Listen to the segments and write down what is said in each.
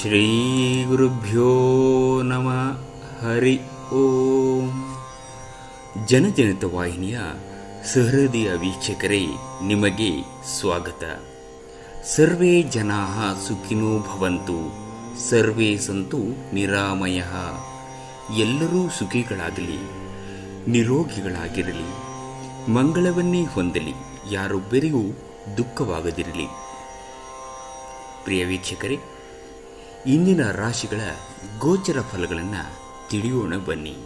ಶ್ರೀ ಗುರುಭ್ಯೋ ನಮಃ. ಹರಿ ಓಂ. ಜನಜನಿತ ವಾಹಿನಿಯ ಸಹೃದಯ ವೀಕ್ಷಕರೇ, ನಿಮಗೆ ಸ್ವಾಗತ. ಸರ್ವೇ ಜನಾಃ ಸುಖಿನೋ ಭವಂತು, ಸರ್ವೇ ಸಂತು ನಿರಾಮಯಃ. ಎಲ್ಲರೂ ಸುಖಿಗಳಾಗಲಿ, ನಿರೋಗಿಗಳಾಗಿರಲಿ, ಮಂಗಳವನ್ನೇ ಹೊಂದಲಿ, ಯಾರೊಬ್ಬರಿಗೂ ದುಃಖವಾಗದಿರಲಿ. ಪ್ರಿಯ ವೀಕ್ಷಕರೇ, ಇಂದಿನ ರಾಶಿಗಳ ಗೋಚರ ಫಲಗಳನ್ನು ತಿಳಿಯೋಣ ಬನ್ನಿ.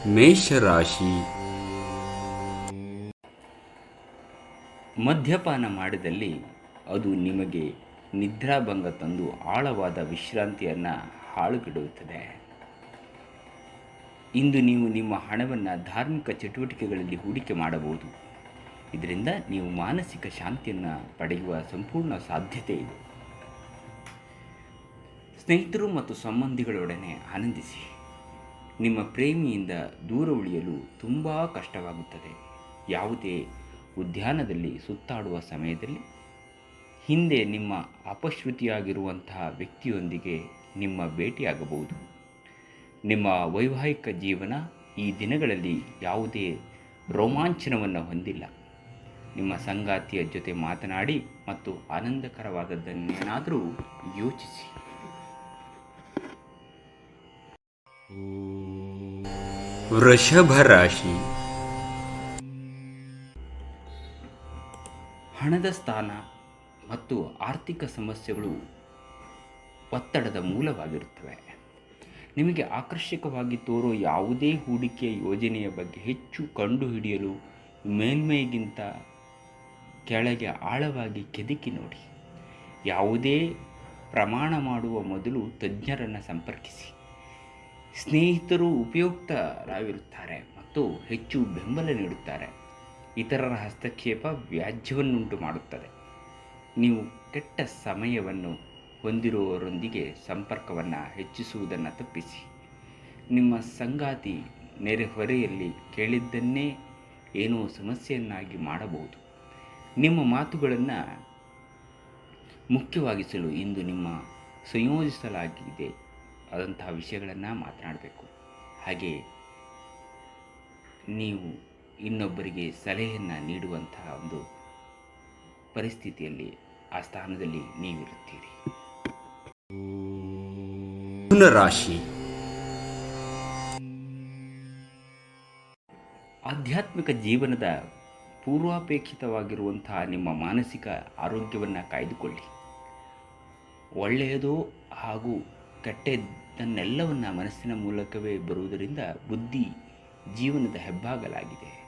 ಮೇಷರಾಶಿ. ಮದ್ಯಪಾನ ಮಾಡಿದಲ್ಲಿ ಅದು ನಿಮಗೆ ನಿದ್ರಾಭಂಗ ತಂದು ಆಳವಾದ ವಿಶ್ರಾಂತಿಯನ್ನು ಹಾಳುಗೆಡುತ್ತದೆ. ಇಂದು ನೀವು ನಿಮ್ಮ ಹಣವನ್ನು ಧಾರ್ಮಿಕ ಚಟುವಟಿಕೆಗಳಲ್ಲಿ ಹೂಡಿಕೆ ಮಾಡಬಹುದು. ಇದರಿಂದ ನೀವು ಮಾನಸಿಕ ಶಾಂತಿಯನ್ನು ಪಡೆಯುವ ಸಂಪೂರ್ಣ ಸಾಧ್ಯತೆ ಇದೆ. ಸ್ನೇಹಿತರು ಮತ್ತು ಸಂಬಂಧಿಗಳೊಡನೆ ಆನಂದಿಸಿ. ನಿಮ್ಮ ಪ್ರೇಮಿಯಿಂದ ದೂರ ಉಳಿಯಲು ತುಂಬ ಕಷ್ಟವಾಗುತ್ತದೆ. ಯಾವುದೇ ಉದ್ಯಾನದಲ್ಲಿ ಸುತ್ತಾಡುವ ಸಮಯದಲ್ಲಿ ಹಿಂದೆ ನಿಮ್ಮ ಅಪಶ್ರುತಿಯಾಗಿರುವಂತಹ ವ್ಯಕ್ತಿಯೊಂದಿಗೆ ನಿಮ್ಮ ಭೇಟಿಯಾಗಬಹುದು. ನಿಮ್ಮ ವೈವಾಹಿಕ ಜೀವನ ಈ ದಿನಗಳಲ್ಲಿ ಯಾವುದೇ ರೋಮಾಂಚನವನ್ನು ಹೊಂದಿಲ್ಲ. ನಿಮ್ಮ ಸಂಗಾತಿಯ ಜೊತೆ ಮಾತನಾಡಿ ಮತ್ತು ಆನಂದಕರವಾದದ್ದನ್ನೇನಾದರೂ ಯೋಚಿಸಿ. ವೃಷಭ ರಾಶಿ. ಹಣದ ಸ್ಥಾನ ಮತ್ತು ಆರ್ಥಿಕ ಸಮಸ್ಯೆಗಳು ಒತ್ತಡದ ಮೂಲವಾಗಿರುತ್ತವೆ. ನಿಮಗೆ ಆಕರ್ಷಕವಾಗಿ ತೋರೋ ಯಾವುದೇ ಹೂಡಿಕೆಯ ಯೋಜನೆಯ ಬಗ್ಗೆ ಹೆಚ್ಚು ಕಂಡುಹಿಡಿಯಲು ಮೇಲ್ಮೈಗಿಂತ ಕೆಳಗೆ ಆಳವಾಗಿ ಕೆದಕಿ ನೋಡಿ. ಯಾವುದೇ ಪ್ರಮಾಣ ಮಾಡುವ ಮೊದಲು ತಜ್ಞರನ್ನು ಸಂಪರ್ಕಿಸಿ. ಸ್ನೇಹಿತರು ಉಪಯುಕ್ತರಾಗಿರುತ್ತಾರೆ ಮತ್ತು ಹೆಚ್ಚು ಬೆಂಬಲ ನೀಡುತ್ತಾರೆ. ಇತರರ ಹಸ್ತಕ್ಷೇಪ ವ್ಯಾಜ್ಯವನ್ನುಂಟು ಮಾಡುತ್ತದೆ. ನೀವು ಕೆಟ್ಟ ಸಮಯವನ್ನು ಹೊಂದಿರುವವರೊಂದಿಗೆ ಸಂಪರ್ಕವನ್ನು ಹೆಚ್ಚಿಸುವುದನ್ನು ತಪ್ಪಿಸಿ. ನಿಮ್ಮ ಸಂಗಾತಿ ನೆರೆಹೊರೆಯಲ್ಲಿ ಕೇಳಿದ್ದನ್ನೇ ಏನೋ ಸಮಸ್ಯೆಯನ್ನಾಗಿ ಮಾಡಬಹುದು. ನಿಮ್ಮ ಮಾತುಗಳನ್ನು ಮುಖ್ಯವಾಗಿಸಲು ಇಂದು ನಿಮ್ಮ ಸಂಯೋಜಿಸಲಾಗಿದೆ ಆದಂತಹ ವಿಷಯಗಳನ್ನು ಮಾತನಾಡಬೇಕು. ಹಾಗೆ ನೀವು ಇನ್ನೊಬ್ಬರಿಗೆ ಸಲಹೆಯನ್ನು ನೀಡುವಂತಹ ಒಂದು ಪರಿಸ್ಥಿತಿಯಲ್ಲಿ ಆ ಸ್ಥಾನದಲ್ಲಿ ನೀವಿರುತ್ತೀರಿ. ರಾಶಿ. ಆಧ್ಯಾತ್ಮಿಕ ಜೀವನದ ಪೂರ್ವಾಪೇಕ್ಷಿತವಾಗಿರುವಂತಹ ನಿಮ್ಮ ಮಾನಸಿಕ ಆರೋಗ್ಯವನ್ನು ಕಾಯ್ದುಕೊಳ್ಳಿ. ಒಳ್ಳೆಯದೋ ಹಾಗೂ ಕೆಟ್ಟದ್ದನ್ನೆಲ್ಲವನ್ನು ಮನಸ್ಸಿನ ಮೂಲಕವೇ ಬರುವುದರಿಂದ ಬುದ್ಧಿ ಜೀವನದ ಹೆಬ್ಬಾಗಲಾಗಿದೆ.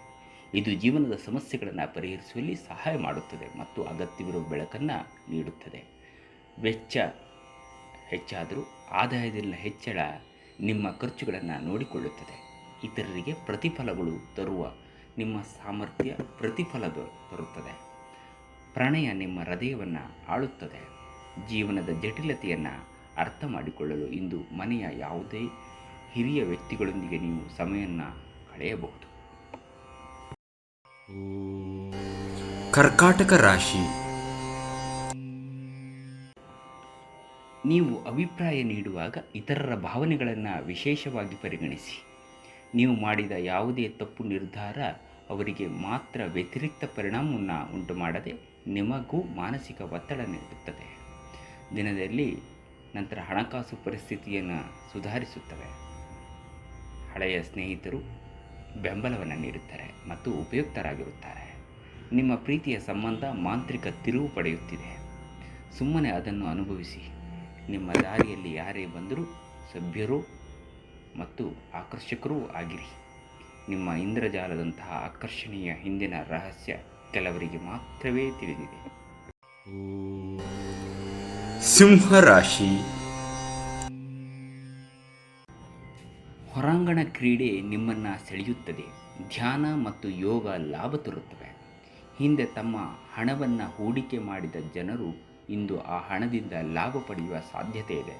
ಇದು ಜೀವನದ ಸಮಸ್ಯೆಗಳನ್ನು ಪರಿಹರಿಸುವಲ್ಲಿ ಸಹಾಯ ಮಾಡುತ್ತದೆ ಮತ್ತು ಅಗತ್ಯವಿರುವ ಬೆಳಕನ್ನು ನೀಡುತ್ತದೆ. ವೆಚ್ಚ ಹೆಚ್ಚಾದರೂ ಆದಾಯದಲ್ಲಿ ಹೆಚ್ಚಳ ನಿಮ್ಮ ಖರ್ಚುಗಳನ್ನು ನೋಡಿಕೊಳ್ಳುತ್ತದೆ. ಇತರರಿಗೆ ಪ್ರತಿಫಲಗಳು ತರುವ ನಿಮ್ಮ ಸಾಮರ್ಥ್ಯ ಪ್ರತಿಫಲ ತರುತ್ತದೆ. ಪ್ರಣಯ ನಿಮ್ಮ ಹೃದಯವನ್ನು ಆಳುತ್ತದೆ. ಜೀವನದ ಜಟಿಲತೆಯನ್ನು ಅರ್ಥ ಮಾಡಿಕೊಳ್ಳಲು ಇಂದು ಮನೆಯ ಯಾವುದೇ ಹಿರಿಯ ವ್ಯಕ್ತಿಗಳೊಂದಿಗೆ ನೀವು ಸಮಯವನ್ನು ಕಳೆಯಬಹುದು. ಕರ್ಕಾಟಕ ರಾಶಿ. ನೀವು ಅಭಿಪ್ರಾಯ ನೀಡುವಾಗ ಇತರರ ಭಾವನೆಗಳನ್ನು ವಿಶೇಷವಾಗಿ ಪರಿಗಣಿಸಿ. ನೀವು ಮಾಡಿದ ಯಾವುದೇ ತಪ್ಪು ನಿರ್ಧಾರ ಅವರಿಗೆ ಮಾತ್ರ ವ್ಯತಿರಿಕ್ತ ಪರಿಣಾಮವನ್ನು ಉಂಟು ಮಾಡದೆ ನಿಮಗೂ ಮಾನಸಿಕ ಒತ್ತಡ ನೀಡುತ್ತದೆ. ದಿನದಲ್ಲಿ ನಂತರ ಹಣಕಾಸು ಪರಿಸ್ಥಿತಿಯನ್ನು ಸುಧಾರಿಸುತ್ತವೆ. ಹಳೆಯ ಸ್ನೇಹಿತರು ಬೆಂಬಲವನ್ನು ನೀಡುತ್ತಾರೆ ಮತ್ತು ಉಪಯುಕ್ತರಾಗಿರುತ್ತಾರೆ. ನಿಮ್ಮ ಪ್ರೀತಿಯ ಸಂಬಂಧ ಮಾಂತ್ರಿಕ ತಿರುವು ಪಡೆಯುತ್ತಿದೆ. ಸುಮ್ಮನೆ ಅದನ್ನು ಅನುಭವಿಸಿ. ನಿಮ್ಮ ದಾರಿಯಲ್ಲಿ ಯಾರೇ ಬಂದರೂ ಸಭ್ಯರೂ ಮತ್ತು ಆಕರ್ಷಕರೂ ಆಗಿರಿ. ನಿಮ್ಮ ಇಂದ್ರಜಾಲದಂತಹ ಆಕರ್ಷಣೀಯ ಹಿಂದಿನ ರಹಸ್ಯ ಕೆಲವರಿಗೆ ಮಾತ್ರವೇ ತಿಳಿದಿದೆ. ಸಿಂಹರಾಶಿ. ಹೊರಾಂಗಣ ಕ್ರೀಡೆ ನಿಮ್ಮನ್ನು ಸೆಳೆಯುತ್ತದೆ. ಧ್ಯಾನ ಮತ್ತು ಯೋಗ ಲಾಭ ತರುತ್ತವೆ. ಹಿಂದೆ ತಮ್ಮ ಹಣವನ್ನು ಹೂಡಿಕೆ ಮಾಡಿದ ಜನರು ಇಂದು ಆ ಹಣದಿಂದ ಲಾಭ ಪಡೆಯುವ ಸಾಧ್ಯತೆ ಇದೆ.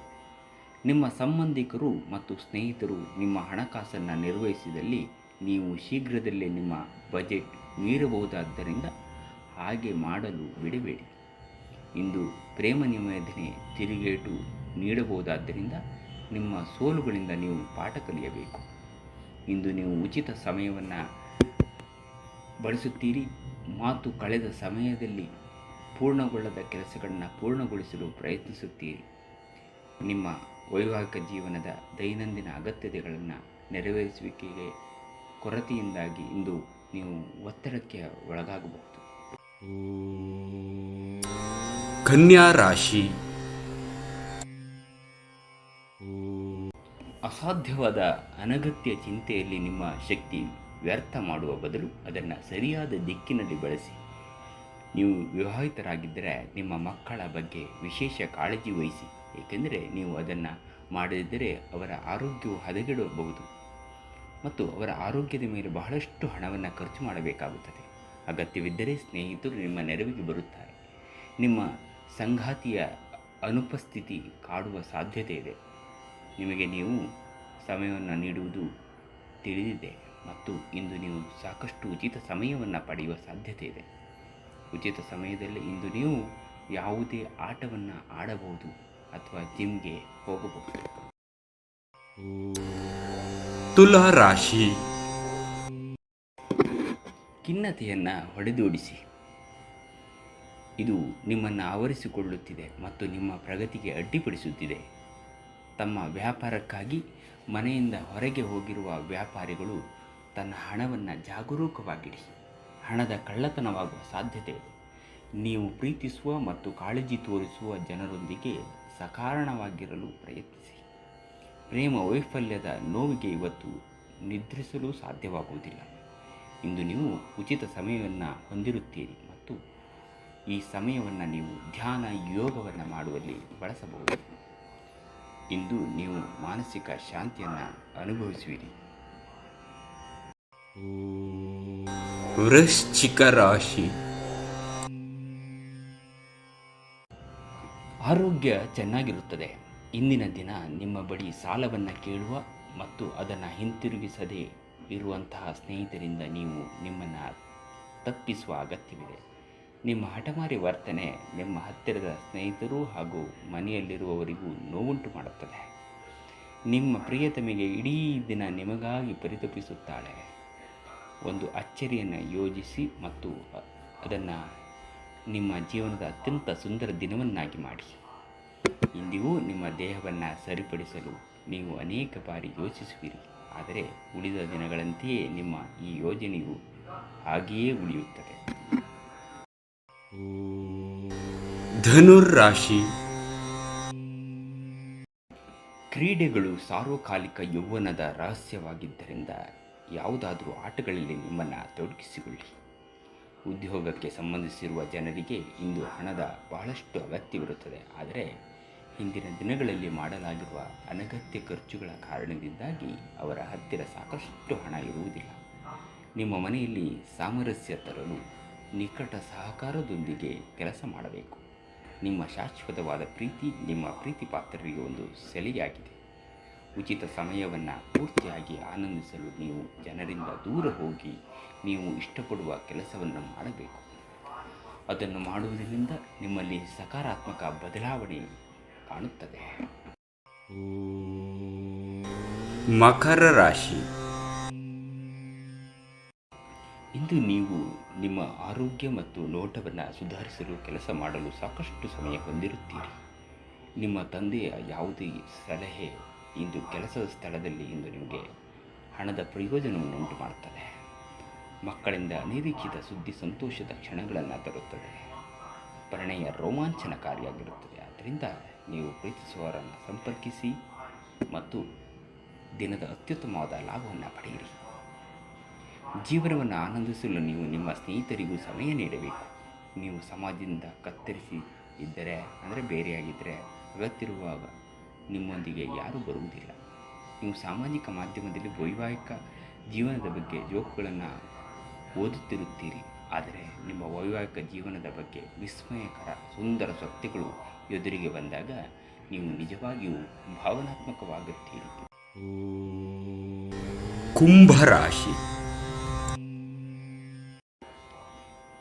ನಿಮ್ಮ ಸಂಬಂಧಿಕರು ಮತ್ತು ಸ್ನೇಹಿತರು ನಿಮ್ಮ ಹಣಕಾಸನ್ನು ನಿರ್ವಹಿಸಿದಲ್ಲಿ ನೀವು ಶೀಘ್ರದಲ್ಲೇ ನಿಮ್ಮ ಬಜೆಟ್ ಮೀರಬಹುದಾದ್ದರಿಂದ ಹಾಗೆ ಮಾಡಲು ಬಿಡಬೇಡಿ. ಇಂದು ಪ್ರೇಮ ನಿವೇದನೆ ತಿರುಗೇಟು ನೀಡಬಹುದಾದ್ದರಿಂದ ನಿಮ್ಮ ಸೋಲುಗಳಿಂದ ನೀವು ಪಾಠ ಕಲಿಯಬೇಕು. ಇಂದು ನೀವು ಉಚಿತ ಸಮಯವನ್ನು ಬಳಸುತ್ತೀರಿ. ಮಾತು ಕಳೆದ ಸಮಯದಲ್ಲಿ ಪೂರ್ಣಗೊಳ್ಳದ ಕೆಲಸಗಳನ್ನು ಪೂರ್ಣಗೊಳಿಸಲು ಪ್ರಯತ್ನಿಸುತ್ತೀರಿ. ನಿಮ್ಮ ವೈವಾಹಿಕ ಜೀವನದ ದೈನಂದಿನ ಅಗತ್ಯತೆಗಳನ್ನು ನೆರವೇರಿಸುವಿಕೆಗೆ ಕೊರತೆಯಿಂದಾಗಿ ಇಂದು ನೀವು ಒತ್ತಡಕ್ಕೆ ಒಳಗಾಗಬಹುದು. ಕನ್ಯಾ ರಾಶಿ. ಅಸಾಧ್ಯವಾದ ಅನಗತ್ಯ ಚಿಂತೆಯಲ್ಲಿ ನಿಮ್ಮ ಶಕ್ತಿ ವ್ಯರ್ಥ ಮಾಡುವ ಬದಲು ಅದನ್ನು ಸರಿಯಾದ ದಿಕ್ಕಿನಲ್ಲಿ ಬಳಸಿ. ನೀವು ವಿವಾಹಿತರಾಗಿದ್ದರೆ ನಿಮ್ಮ ಮಕ್ಕಳ ಬಗ್ಗೆ ವಿಶೇಷ ಕಾಳಜಿ ವಹಿಸಿ, ಏಕೆಂದರೆ ನೀವು ಅದನ್ನು ಮಾಡದಿದ್ದರೆ ಅವರ ಆರೋಗ್ಯವು ಹದಗೆಡಬಹುದು ಮತ್ತು ಅವರ ಆರೋಗ್ಯದ ಮೇಲೆ ಬಹಳಷ್ಟು ಹಣವನ್ನು ಖರ್ಚು ಮಾಡಬೇಕಾಗುತ್ತದೆ. ಅಗತ್ಯವಿದ್ದರೆ ಸ್ನೇಹಿತರು ನಿಮ್ಮ ನೆರವಿಗೆ ಬರುತ್ತಾರೆ. ನಿಮ್ಮ ಸಂಗಾತಿಯ ಅನುಪಸ್ಥಿತಿ ಕಾಡುವ ಸಾಧ್ಯತೆ ಇದೆ. ನಿಮಗೆ ನೀವು ಸಮಯವನ್ನು ನೀಡುವುದು ತಿಳಿದಿದೆ ಮತ್ತು ಇಂದು ನೀವು ಸಾಕಷ್ಟು ಉಚಿತ ಸಮಯವನ್ನು ಪಡೆಯುವ ಸಾಧ್ಯತೆ ಇದೆ. ಉಚಿತ ಸಮಯದಲ್ಲಿ ಇಂದು ನೀವು ಯಾವುದೇ ಆಟವನ್ನು ಆಡಬಹುದು ಅಥವಾ ಜಿಮ್ಗೆ ಹೋಗಬಹುದು. ತುಲಾ ರಾಶಿ. ಖಿನ್ನತೆಯನ್ನು ಹೊಡೆದೋಡಿಸಿ. ಇದು ನಿಮ್ಮನ್ನು ಆವರಿಸಿಕೊಳ್ಳುತ್ತಿದೆ ಮತ್ತು ನಿಮ್ಮ ಪ್ರಗತಿಗೆ ಅಡ್ಡಿಪಡಿಸುತ್ತಿದೆ. ತಮ್ಮ ವ್ಯಾಪಾರಕ್ಕಾಗಿ ಮನೆಯಿಂದ ಹೊರಗೆ ಹೋಗಿರುವ ವ್ಯಾಪಾರಿಗಳು ತನ್ನ ಹಣವನ್ನು ಜಾಗರೂಕವಾಗಿಡಿ. ಹಣದ ಕಳ್ಳತನವಾಗುವ ಸಾಧ್ಯತೆ ಇದೆ. ನೀವು ಪ್ರೀತಿಸುವ ಮತ್ತು ಕಾಳಜಿ ತೋರಿಸುವ ಜನರೊಂದಿಗೆ ಸಕಾರಣವಾಗಿರಲು ಪ್ರಯತ್ನಿಸಿ. ಪ್ರೇಮ ವೈಫಲ್ಯದ ನೋವಿಗೆ ಇವತ್ತು ನಿದ್ರಿಸಲು ಸಾಧ್ಯವಾಗುವುದಿಲ್ಲ. ಇಂದು ನೀವು ಉಚಿತ ಸಮಯವನ್ನು ಹೊಂದಿರುತ್ತೀರಿ ಮತ್ತು ಈ ಸಮಯವನ್ನು ನೀವು ಧ್ಯಾನ ಯೋಗವನ್ನು ಮಾಡುವಲ್ಲಿ ಬಳಸಬಹುದು. ಇಂದು ನೀವು ಮಾನಸಿಕ ಶಾಂತಿಯನ್ನು ಅನುಭವಿಸುವಿರಿ. ವೃಶ್ಚಿಕ ರಾಶಿ. ಆರೋಗ್ಯ ಚೆನ್ನಾಗಿರುತ್ತದೆ. ಇಂದಿನ ದಿನ ನಿಮ್ಮ ಬಳಿ ಸಾಲವನ್ನು ಕೇಳುವ ಮತ್ತು ಅದನ್ನು ಹಿಂತಿರುಗಿಸದೇ ಇರುವಂತಹ ಸ್ನೇಹಿತರಿಂದ ನೀವು ನಿಮ್ಮನ್ನು ತಪ್ಪಿಸುವ ಅಗತ್ಯವಿದೆ. ನಿಮ್ಮ ಹಠಮಾರಿ ವರ್ತನೆ ನಿಮ್ಮ ಹತ್ತಿರದ ಸ್ನೇಹಿತರು ಹಾಗೂ ಮನೆಯಲ್ಲಿರುವವರಿಗೂ ನೋವುಂಟು ಮಾಡುತ್ತದೆ. ನಿಮ್ಮ ಪ್ರಿಯತಮೆಗೆ ಇಡೀ ದಿನ ನಿಮಗಾಗಿ ಪರಿತಪಿಸುತ್ತಾಳೆ. ಒಂದು ಅಚ್ಚರಿಯನ್ನು ಯೋಜಿಸಿ ಮತ್ತು ಅದನ್ನು ನಿಮ್ಮ ಜೀವನದ ಅತ್ಯಂತ ಸುಂದರ ದಿನವನ್ನಾಗಿ ಮಾಡಿ. ಇಂದಿಗೂ ನಿಮ್ಮ ದೇಹವನ್ನು ಸರಿಪಡಿಸಲು ನೀವು ಅನೇಕ ಬಾರಿ ಯೋಚಿಸುವಿರಿ, ಆದರೆ ಉಳಿದ ದಿನಗಳಂತೆಯೇ ನಿಮ್ಮ ಈ ಯೋಜನೆಯು ಹಾಗೆಯೇ ಉಳಿಯುತ್ತದೆ. ಧನುರ್ ರಾಶಿ. ಕ್ರೀಡೆಗಳು ಸಾರ್ವಕಾಲಿಕ ಯೌವನದ ರಹಸ್ಯವಾಗಿದ್ದರಿಂದ ಯಾವುದಾದರೂ ಆಟಗಳಲ್ಲಿ ನಿಮ್ಮನ್ನು ತೊಡಗಿಸಿಕೊಳ್ಳಿ. ಉದ್ಯೋಗಕ್ಕೆ ಸಂಬಂಧಿಸಿರುವ ಜನರಿಗೆ ಇಂದು ಹಣದ ಬಹಳಷ್ಟು ಅಗತ್ಯವಿರುತ್ತದೆ, ಆದರೆ ಹಿಂದಿನ ದಿನಗಳಲ್ಲಿ ಮಾಡಲಾಗಿರುವ ಅನಗತ್ಯ ಖರ್ಚುಗಳ ಕಾರಣದಿಂದಾಗಿ ಅವರ ಹತ್ತಿರ ಸಾಕಷ್ಟು ಹಣ ಇರುವುದಿಲ್ಲ. ನಿಮ್ಮ ಮನೆಯಲ್ಲಿ ಸಾಮರಸ್ಯ ತರಲು ನಿಕಟ ಸಹಕಾರದೊಂದಿಗೆ ಕೆಲಸ ಮಾಡಬೇಕು. ನಿಮ್ಮ ಶಾಶ್ವತವಾದ ಪ್ರೀತಿ ನಿಮ್ಮ ಪ್ರೀತಿ ಪಾತ್ರರಿಗೆ ಒಂದು ಸೆಲೆಯಾಗಿದೆ. ಉಚಿತ ಸಮಯವನ್ನು ಪೂರ್ತಿಯಾಗಿ ಆನಂದಿಸಲು ನೀವು ಜನರಿಂದ ದೂರ ಹೋಗಿ ನೀವು ಇಷ್ಟಪಡುವ ಕೆಲಸವನ್ನು ಮಾಡಬೇಕು. ಅದನ್ನು ಮಾಡುವುದರಿಂದ ನಿಮ್ಮಲ್ಲಿ ಸಕಾರಾತ್ಮಕ ಬದಲಾವಣೆ ಕಾಣುತ್ತದೆ. ಮಕರ ರಾಶಿ. ಇಂದು ನೀವು ನಿಮ್ಮ ಆರೋಗ್ಯ ಮತ್ತು ನೋಟವನ್ನು ಸುಧಾರಿಸಲು ಕೆಲಸ ಮಾಡಲು ಸಾಕಷ್ಟು ಸಮಯ ಹೊಂದಿರುತ್ತೀರಿ. ನಿಮ್ಮ ತಂದೆಯ ಯಾವುದೇ ಸಲಹೆ ಇಂದು ಕೆಲಸದ ಸ್ಥಳದಲ್ಲಿ ಇಂದು ನಿಮಗೆ ಹಣದ ಪ್ರಯೋಜನವನ್ನು ಉಂಟು ಮಾಡುತ್ತದೆ. ಮಕ್ಕಳಿಂದ ಅನಿರೀಕ್ಷಿತ ಸುದ್ದಿ ಸಂತೋಷದ ಕ್ಷಣಗಳನ್ನು ತರುತ್ತದೆ. ಪ್ರಣಯ ರೋಮಾಂಚನಕಾರಿಯಾಗಿರುತ್ತದೆ. ಆದ್ದರಿಂದ ನೀವು ಪ್ರೀತಿಸುವವರನ್ನು ಸಂಪರ್ಕಿಸಿ ಮತ್ತು ದಿನದ ಅತ್ಯುತ್ತಮವಾದ ಲಾಭವನ್ನು ಪಡೆಯಿರಿ. ಜೀವನವನ್ನು ಆನಂದಿಸಲು ನೀವು ನಿಮ್ಮ ಸ್ನೇಹಿತರಿಗೂ ಸಮಯ ನೀಡಬೇಕು. ನೀವು ಸಮಾಜದಿಂದ ಕತ್ತರಿಸಿ ಇದ್ದರೆ ಅಂದರೆ ಬೇರೆಯಾಗಿದ್ದರೆ ಅಗತ್ಯವಿರುವಾಗ ನಿಮ್ಮೊಂದಿಗೆ ಯಾರೂ ಬರುವುದಿಲ್ಲ. ನೀವು ಸಾಮಾಜಿಕ ಮಾಧ್ಯಮದಲ್ಲಿ ವೈವಾಹಿಕ ಜೀವನದ ಬಗ್ಗೆ ಜೋಕ್ಗಳನ್ನು ಓದುತ್ತಿರುತ್ತೀರಿ. ಆದರೆ ನಿಮ್ಮ ವೈವಾಹಿಕ ಜೀವನದ ಬಗ್ಗೆ ವಿಸ್ಮಯಕರ ಸುಂದರ ಸತ್ಯಗಳು ಎದುರಿಗೆ ಬಂದಾಗ ನೀವು ನಿಜವಾಗಿಯೂ ಭಾವನಾತ್ಮಕವಾಗುತ್ತೀರಿ. ಕುಂಭರಾಶಿ.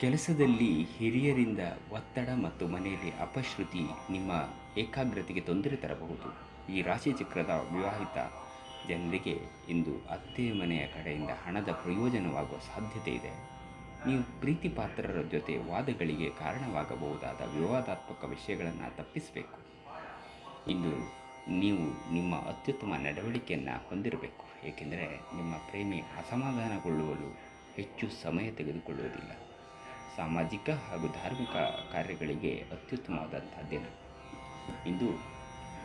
ಕೆಲಸದಲ್ಲಿ ಹಿರಿಯರಿಂದ ಒತ್ತಡ ಮತ್ತು ಮನೆಯಲ್ಲಿ ಅಪಶ್ರುತಿ ನಿಮ್ಮ ಏಕಾಗ್ರತೆಗೆ ತೊಂದರೆ ತರಬಹುದು. ಈ ರಾಶಿಚಕ್ರದ ವಿವಾಹಿತ ಜನರಿಗೆ ಇಂದು ಅತ್ತೆ ಮನೆಯ ಕಡೆಯಿಂದ ಹಣದ ಪ್ರಯೋಜನವಾಗುವ ಸಾಧ್ಯತೆ ಇದೆ. ನೀವು ಪ್ರೀತಿ ಪಾತ್ರರ ಜೊತೆ ವಾದಗಳಿಗೆ ಕಾರಣವಾಗಬಹುದಾದ ವಿವಾದಾತ್ಮಕ ವಿಷಯಗಳನ್ನು ತಪ್ಪಿಸಬೇಕು. ಇಂದು ನೀವು ನಿಮ್ಮ ಅತ್ಯುತ್ತಮ ನಡವಳಿಕೆಯನ್ನು ಹೊಂದಿರಬೇಕು, ಏಕೆಂದರೆ ನಿಮ್ಮ ಪ್ರೇಮಿ ಅಸಮಾಧಾನಗೊಳ್ಳುವಲು ಹೆಚ್ಚು ಸಮಯ ತೆಗೆದುಕೊಳ್ಳುವುದಿಲ್ಲ. ಸಾಮಾಜಿಕ ಹಾಗೂ ಧಾರ್ಮಿಕ ಕಾರ್ಯಗಳಿಗೆ ಅತ್ಯುತ್ತಮವಾದಂಥ ದಿನ. ಇಂದು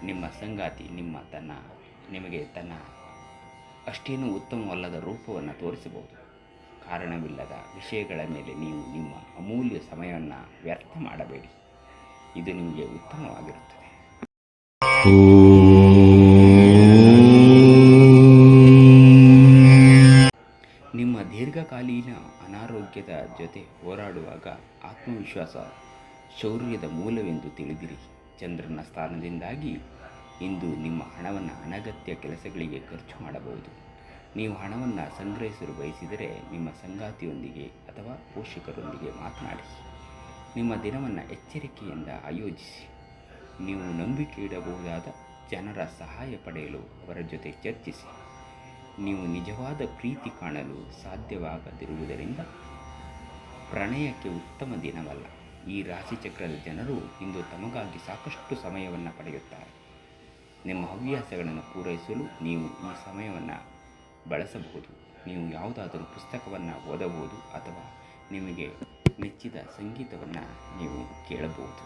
ನಿಮ್ಮ ಸಂಗಾತಿ ನಿಮಗೆ ತನ್ನ ಅಷ್ಟೇನೂ ಉತ್ತಮವಲ್ಲದ ರೂಪವನ್ನು ತೋರಿಸಬಹುದು. ಕಾರಣವಿಲ್ಲದ ವಿಷಯಗಳ ಮೇಲೆ ನೀವು ನಿಮ್ಮ ಅಮೂಲ್ಯ ಸಮಯವನ್ನು ವ್ಯರ್ಥ ಮಾಡಬೇಡಿ, ಇದು ನಿಮಗೆ ಉತ್ತಮವಾಗಿರುತ್ತದೆ. ನಿಮ್ಮ ದೀರ್ಘಕಾಲೀನ ಅನಾರೋಗ್ಯದ ಜೊತೆ ಹೋರಾಡುವಾಗ ಆತ್ಮವಿಶ್ವಾಸ ಶೌರ್ಯದ ಮೂಲವೆಂದು ತಿಳಿದಿರಿ. ಚಂದ್ರನ ಸ್ಥಾನದಿಂದಾಗಿ ಇಂದು ನಿಮ್ಮ ಹಣವನ್ನು ಅನಗತ್ಯ ಕೆಲಸಗಳಿಗೆ ಖರ್ಚು ಮಾಡಬಹುದು. ನೀವು ಹಣವನ್ನು ಸಂಗ್ರಹಿಸಲು ಬಯಸಿದರೆ ನಿಮ್ಮ ಸಂಗಾತಿಯೊಂದಿಗೆ ಅಥವಾ ಪೋಷಕರೊಂದಿಗೆ ಮಾತನಾಡಿ. ನಿಮ್ಮ ದಿನವನ್ನು ಎಚ್ಚರಿಕೆಯಿಂದ ಆಯೋಜಿಸಿ. ನೀವು ನಂಬಿಕೆ ಇಡಬಹುದಾದ ಜನರ ಸಹಾಯ ಪಡೆಯಲು ಅವರ ಜೊತೆ ಚರ್ಚಿಸಿ. ನೀವು ನಿಜವಾದ ಪ್ರೀತಿ ಕಾಣಲು ಸಾಧ್ಯವಾಗದಿರುವುದರಿಂದ ಪ್ರಣಯಕ್ಕೆ ಉತ್ತಮ ದಿನವಲ್ಲ. ಈ ರಾಶಿಚಕ್ರದ ಜನರು ಇಂದು ತಮಗಾಗಿ ಸಾಕಷ್ಟು ಸಮಯವನ್ನು ಪಡೆಯುತ್ತಾರೆ. ನಿಮ್ಮ ಹವ್ಯಾಸಗಳನ್ನು ಪೂರೈಸಲು ನೀವು ಈ ಸಮಯವನ್ನು ಬಳಸಬಹುದು. ನೀವು ಯಾವುದಾದರೂ ಪುಸ್ತಕವನ್ನು ಓದಬಹುದು ಅಥವಾ ನಿಮಗೆ ಮೆಚ್ಚಿದ ಸಂಗೀತವನ್ನು ನೀವು ಕೇಳಬಹುದು.